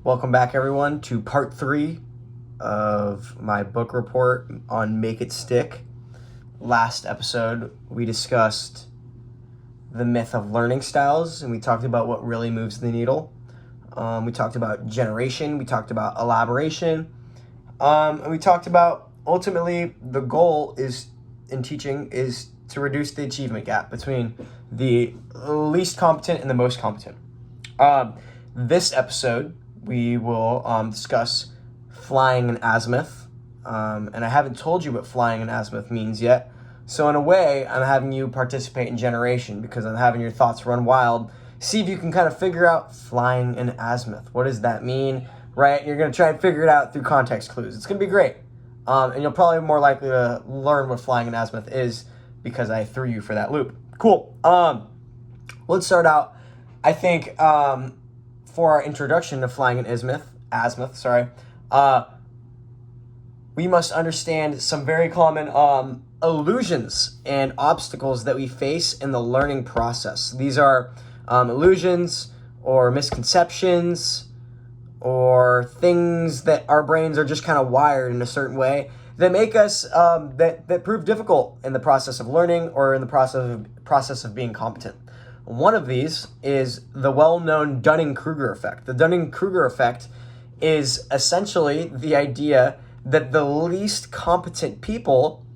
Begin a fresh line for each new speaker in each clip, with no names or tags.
Welcome back, everyone, to part 3 of my book report on Make It Stick. Last episode, we discussed the myth of learning styles, and we talked about what really moves the needle. We talked about generation, we talked about elaboration, and we talked about, ultimately, the goal is in teaching is to reduce the achievement gap between the least competent and the most competent. This episode, we will discuss flying an azimuth, and I haven't told you what flying an azimuth means yet. So in a way, I'm having you participate in generation because I'm having your thoughts run wild. See if you can kind of figure out flying an azimuth. What does that mean, right? You're going to try and figure it out through context clues. It's going to be great. And you'll probably be more likely to learn what flying an azimuth is because I threw you for that loop. Cool. Let's start out, I think, for our introduction to flying an azimuth, we must understand some very common illusions and obstacles that we face in the learning process. These are illusions or misconceptions or things that our brains are just kind of wired in a certain way that make us, that prove difficult in the process of learning or in the process of being competent. One of these is the well-known Dunning-Kruger effect. The Dunning-Kruger effect is essentially the idea that the least competent people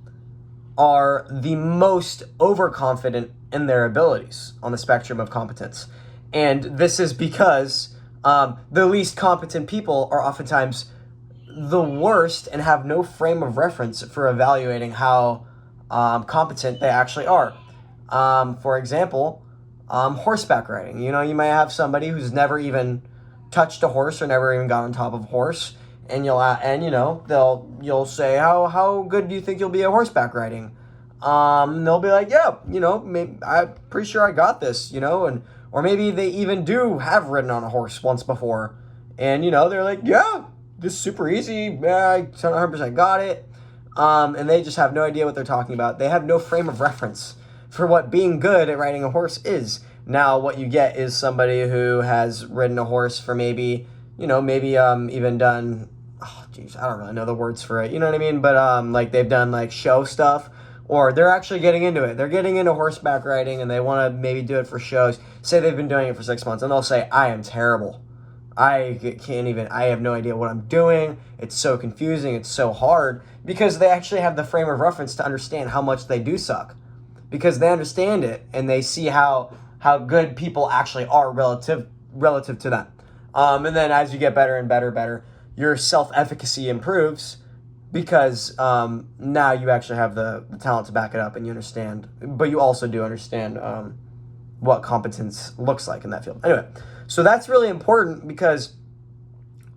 are the most overconfident in their abilities on the spectrum of competence. And this is because the least competent people are oftentimes the worst and have no frame of reference for evaluating how competent they actually are. For example, horseback riding. You know, you might have somebody who's never even touched a horse or never even got on top of a horse, and you'll say, how good do you think you'll be at horseback riding? They'll be like, yeah, maybe I'm pretty sure I got this, or maybe they even do have ridden on a horse once before, and they're like, yeah, this is super easy, I 100% got it, and they just have no idea what they're talking about. They have no frame of reference for what being good at riding a horse is. Now, what you get is somebody who has ridden a horse for maybe even done, I don't really know the words for it, you know what I mean? But like they've done like show stuff, or they're actually getting into it. They're getting into horseback riding and they want to maybe do it for shows. Say they've been doing it for 6 months and they'll say, I am terrible. I have no idea what I'm doing. It's so confusing. It's so hard, because they actually have the frame of reference to understand how much they do suck. Because they understand it and they see how good people actually are relative to them. And then as you get better and better, your self-efficacy improves because now you actually have the talent to back it up and you understand, but you also do understand what competence looks like in that field. Anyway, so that's really important because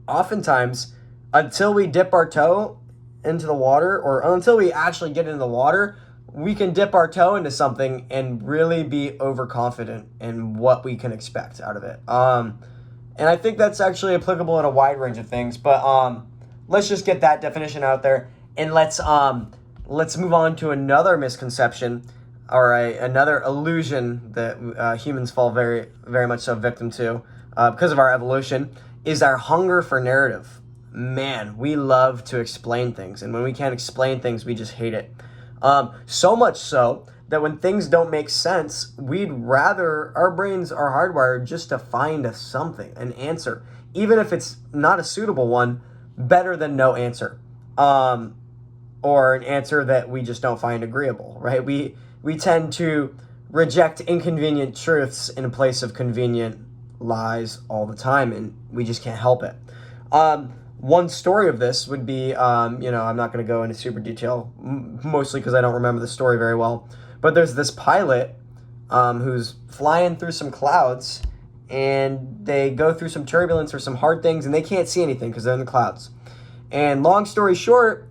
oftentimes until we dip our toe into the water or until we actually get into the water, we can dip our toe into something and really be overconfident in what we can expect out of it. And I think that's actually applicable in a wide range of things, but let's just get that definition out there, and let's move on to another misconception or another illusion that humans fall very, very much so victim to because of our evolution, is our hunger for narrative. Man, we love to explain things, and when we can't explain things, we just hate it. So much so that when things don't make sense, our brains are hardwired just to find something, an answer. Even if it's not a suitable one, better than no answer. Or an answer that we just don't find agreeable, right? We tend to reject inconvenient truths in place of convenient lies all the time, and we just can't help it. One story of this would be, I'm not going to go into super detail, mostly because I don't remember the story very well, but there's this pilot who's flying through some clouds, and they go through some turbulence or some hard things, and they can't see anything because they're in the clouds. And long story short,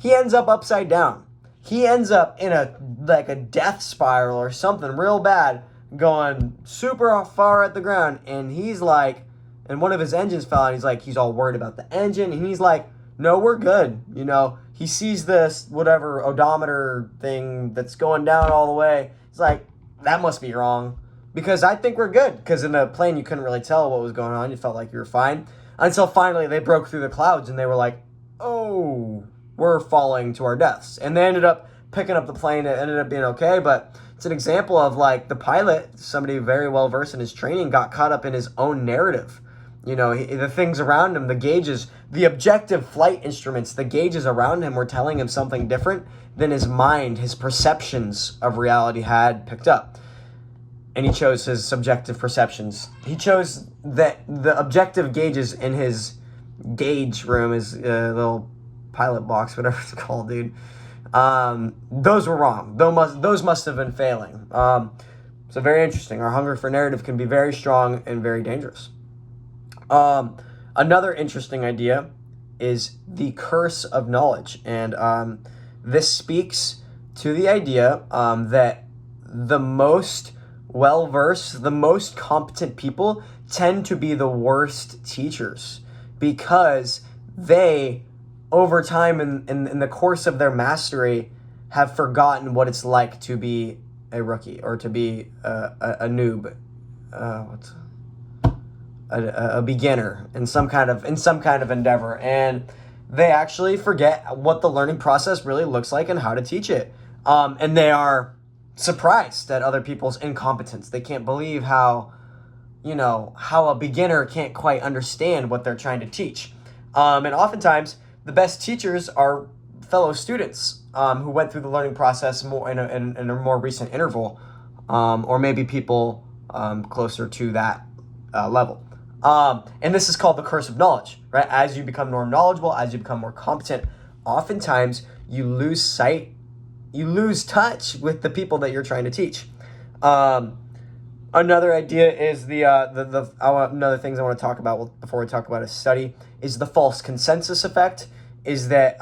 he ends up upside down. He ends up in a death spiral or something real bad, going super far at the ground, and he's like, and one of his engines fell out, and he's all worried about the engine, and he's like, no, we're good, He sees this, whatever, odometer thing that's going down all the way. He's like, that must be wrong. because I think we're good. Because in the plane, you couldn't really tell what was going on. You felt like you were fine. Until finally they broke through the clouds and they were like, oh, we're falling to our deaths. And they ended up picking up the plane. It ended up being okay. But it's an example of like the pilot, somebody very well versed in his training, got caught up in his own narrative. The things around him, the gauges, the objective flight instruments, the gauges around him were telling him something different than his mind, his perceptions of reality had picked up. And he chose his subjective perceptions. He chose the objective gauges in his gauge room, his little pilot box, whatever it's called, dude. Those were wrong. Those must have been failing. So very interesting. Our hunger for narrative can be very strong and very dangerous. Another interesting idea is the curse of knowledge. And this speaks to the idea that the most well-versed, the most competent people tend to be the worst teachers because they, over time in the course of their mastery, have forgotten what it's like to be a rookie or to be a noob, a beginner in some kind of endeavor, and they actually forget what the learning process really looks like and how to teach it, and they are surprised at other people's incompetence. They can't believe how a beginner can't quite understand what they're trying to teach. And oftentimes, the best teachers are fellow students who went through the learning process more in a more recent interval, or maybe people closer to that level. And this is called the curse of knowledge, right? As you become more knowledgeable, as you become more competent, oftentimes you lose sight, you lose touch with the people that you're trying to teach. Another idea is another things I want to talk about before we talk about a study is the false consensus effect. Is that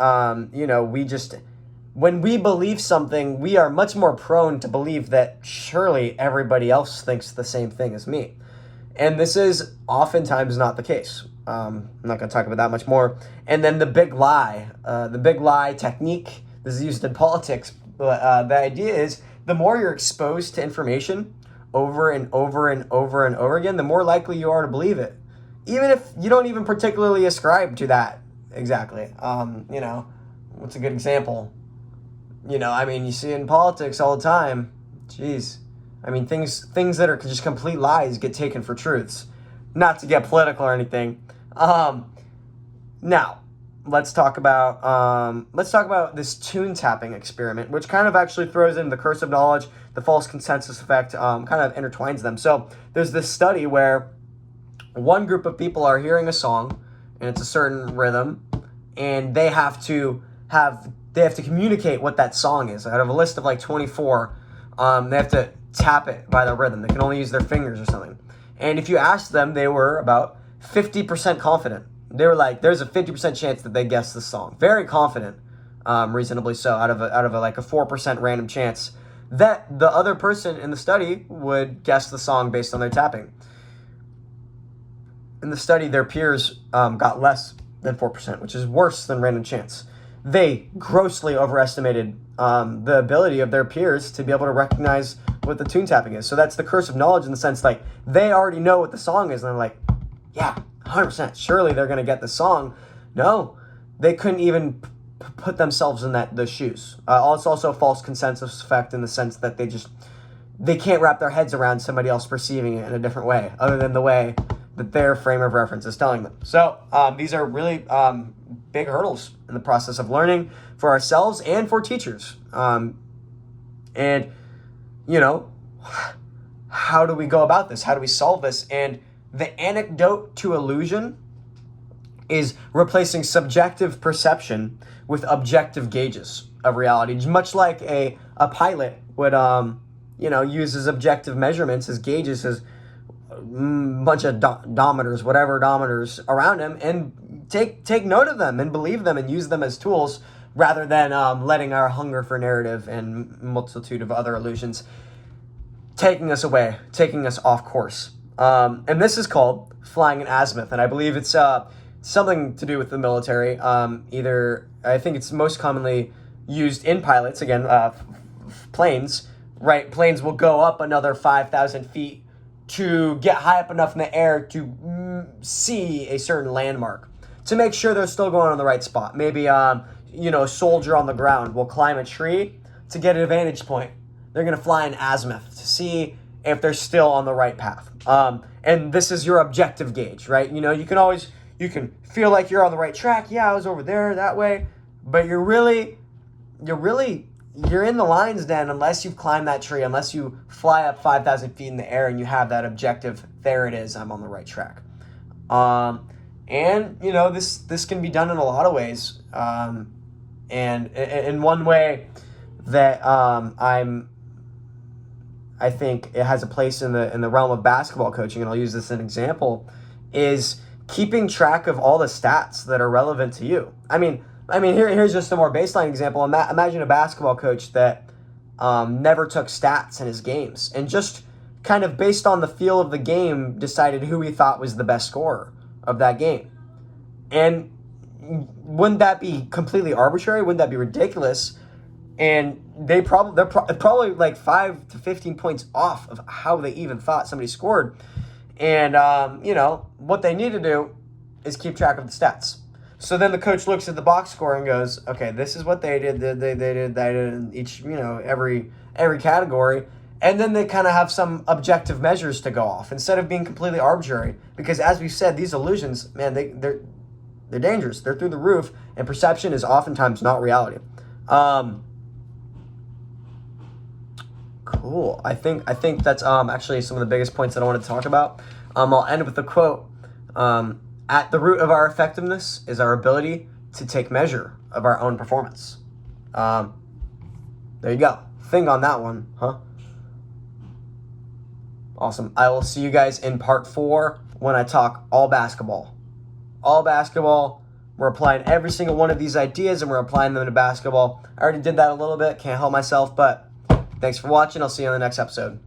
when we believe something, we are much more prone to believe that surely everybody else thinks the same thing as me, and this is oftentimes not the case. I'm not going to talk about that much more. And then the big lie technique. This is used in politics. The idea is the more you're exposed to information over and over and over and over again, the more likely you are to believe it, even if you don't even particularly ascribe to that exactly. What's a good example? You see in politics all the time. Jeez. Things that are just complete lies get taken for truths. Not to get political or anything. Now, let's talk about this tune tapping experiment, which kind of actually throws in the curse of knowledge, the false consensus effect, kind of intertwines them. So there's this study where one group of people are hearing a song, and it's a certain rhythm, and they have to communicate what that song is. Out of a list of like 24, they have to tap it by the rhythm. They can only use their fingers or something. And if you asked them, they were about 50% confident. They were like, there's a 50% chance that they guessed the song. Very confident, reasonably so, out of a 4% random chance that the other person in the study would guess the song based on their tapping. In the study, their peers got less than 4%, which is worse than random chance. They grossly overestimated the ability of their peers to be able to recognize what the tune tapping is. So that's the curse of knowledge in the sense like they already know what the song is, and they're like, yeah, 100%, surely they're going to get the song. No, they couldn't even put themselves in those shoes. It's also a false consensus effect in the sense that they can't wrap their heads around somebody else perceiving it in a different way other than the way that their frame of reference is telling them. So these are really big hurdles in the process of learning for ourselves and for teachers. And how do we go about this? How do we solve this? And the antidote to illusion is replacing subjective perception with objective gauges of reality. Much like a pilot would use his objective measurements, his gauges, his bunch of odometers around him, and take note of them and believe them and use them as tools rather than letting our hunger for narrative and multitude of other illusions taking us away, taking us off course. And this is called flying an azimuth, and I believe it's something to do with the military. I think it's most commonly used in pilots, again, planes, right? Planes will go up another 5,000 feet to get high up enough in the air to see a certain landmark, to make sure they're still going on the right spot. Maybe, a soldier on the ground will climb a tree to get a vantage point. They're going to fly in azimuth to see if they're still on the right path. And this is your objective gauge, right? You can feel like you're on the right track. Yeah, I was over there that way. But you're in the lion's den unless you've climbed that tree, unless you fly up 5,000 feet in the air and you have that objective, there it is, I'm on the right track. This can be done in a lot of ways. And in one way that I think it has a place in the realm of basketball coaching, and I'll use this as an example, is keeping track of all the stats that are relevant to you. Here's just a more baseline example. Imagine a basketball coach that never took stats in his games and just kind of based on the feel of the game decided who he thought was the best scorer of that game. And wouldn't that be completely arbitrary? Wouldn't that be ridiculous? And they're probably like 5 to 15 points off of how they even thought somebody scored. And, what they need to do is keep track of the stats. So then the coach looks at the box score and goes, okay, this is what they did, they did in each, every category. And then they kind of have some objective measures to go off instead of being completely arbitrary. Because as we've said, these illusions, man, they're dangerous. They're through the roof, and perception is oftentimes not reality. Cool. I think that's actually some of the biggest points that I wanted to talk about. I'll end with a quote. At the root of our effectiveness is our ability to take measure of our own performance. There you go. Think on that one, huh? Awesome. I will see you guys in part 4 when I talk all basketball. All basketball. We're applying every single one of these ideas and we're applying them to basketball. I already did that a little bit. Can't help myself, but thanks for watching. I'll see you on the next episode.